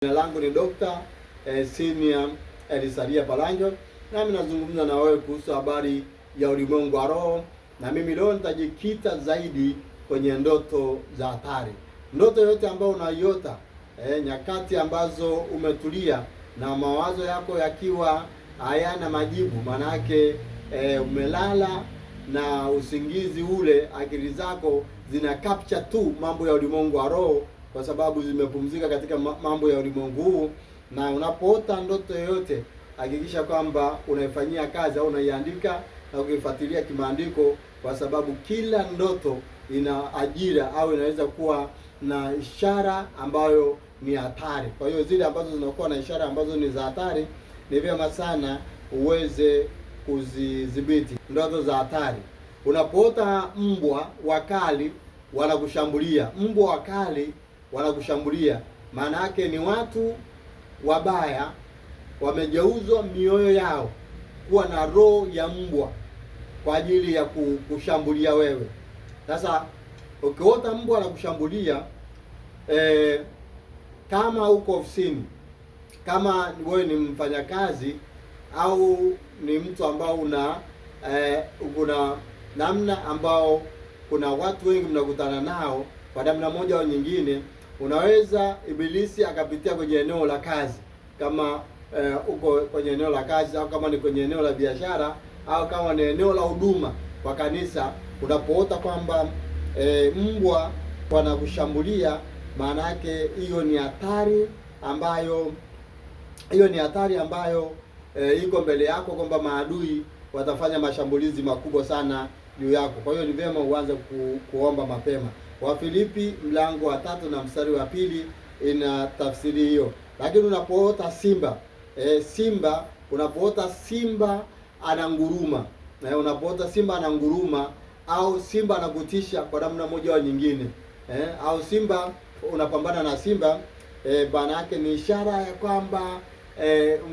Jina langu ni Dr. Senior Elisaria Palanjo, nami nazungumza na wewe kuhusu habari ya ulimwengu wa roho, na mimi leo nitajikita zaidi kwenye ndoto za hatari. Ndoto yote ambayo unaiota nyakati ambazo umetulia na mawazo yako yakiwa hayana majibu, maana yake umelala na usingizi ule, akili zako zina capture tu mambo ya ulimwengu wa roho kwa sababu zimepumzika katika mambo ya ulimwengu huu. Na unapoota ndoto yoyote, hakikisha kwamba unaifanyia kazi au unaiandika na kuifuatilia kimaandiko, kwa sababu kila ndoto ina ajira au inaweza kuwa na ishara ambayo ni hatari. Kwa hiyo zile ambazo zinakuwa na ishara ambazo ni za hatari, ni vyema sana uweze kuzidhibiti. Ndoto za hatari: unapoota mbwa wakali wanakushambulia, mbwa wakali wanakushambulia, maana yake ni watu wabaya wamegeuzwa mioyo yao kuwa na roho ya mbwa kwa ajili ya kushambulia wewe. Sasa ukiota mbwa anakushambulia, kama uko ofisini, kama wewe ni mfanyakazi au ni mtu ambao kuna namna ambao kuna watu wengi mnakutana nao kwa namna moja au nyingine, unaweza ibilisi akapitia kwenye eneo la kazi, kama uko kwenye eneo la kazi, au kama ni kwenye eneo la biashara, au kama ni eneo la huduma kwa kanisa. Unapoota kwamba mbwa wanakushambulia, maana yake hiyo ni hatari ambayo iko mbele yako, kwamba maadui watafanya mashambulizi makubwa sana juu yako. Kwa hiyo ni vyema uanze kuomba mapema. Wafilipi mlango wa 3 na mstari wa 2 ina tafsiri hiyo. Lakini unapoota simba, unapoota simba ananguruma, na unapoota simba ananguruma au simba anakutisha kwa namna moja au nyingine, au simba unapambana na simba, maana yake ni ishara ya kwamba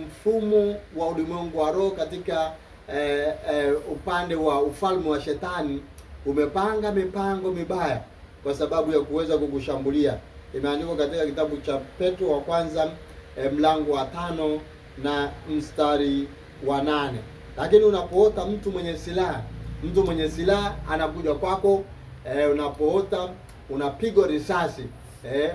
mfumo wa ulimwengu wa roho katika upande wa ufalme wa shetani umepanga mipango mibaya kwa sababu ya kuweza kukushambulia. Imeandikwa katika kitabu cha Petro wa kwanza mlango wa 5 na mstari wa 8. Lakini unapoota mtu mwenye silaha anakuja kwako, unapoota unapigwa risasi,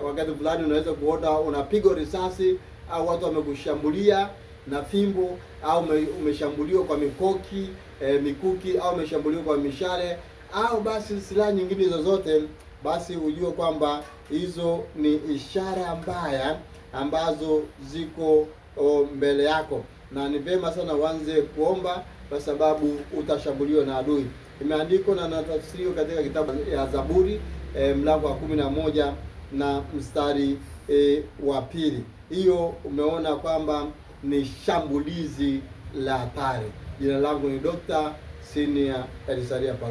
wakati fulani unaweza kuota unapigwa risasi, au watu wamekushambulia na fimbo, au umeshambuliwa kwa mikuki, au umeshambuliwa kwa mishale, au basi silaha nyingine zozote, basi ujue kwamba hizo ni ishara mbaya ambazo ziko mbele yako, na ni vema sana uanze kuomba, kwa sababu utashambuliwa na adui. Imeandikwa na tafsiri katika kitabu ya Zaburi mlango wa 11 na mstari wa 2. Hiyo umeona kwamba ni shambulizi la hatari. Jina langu ni Dr. Senior Elisaria Palanjo.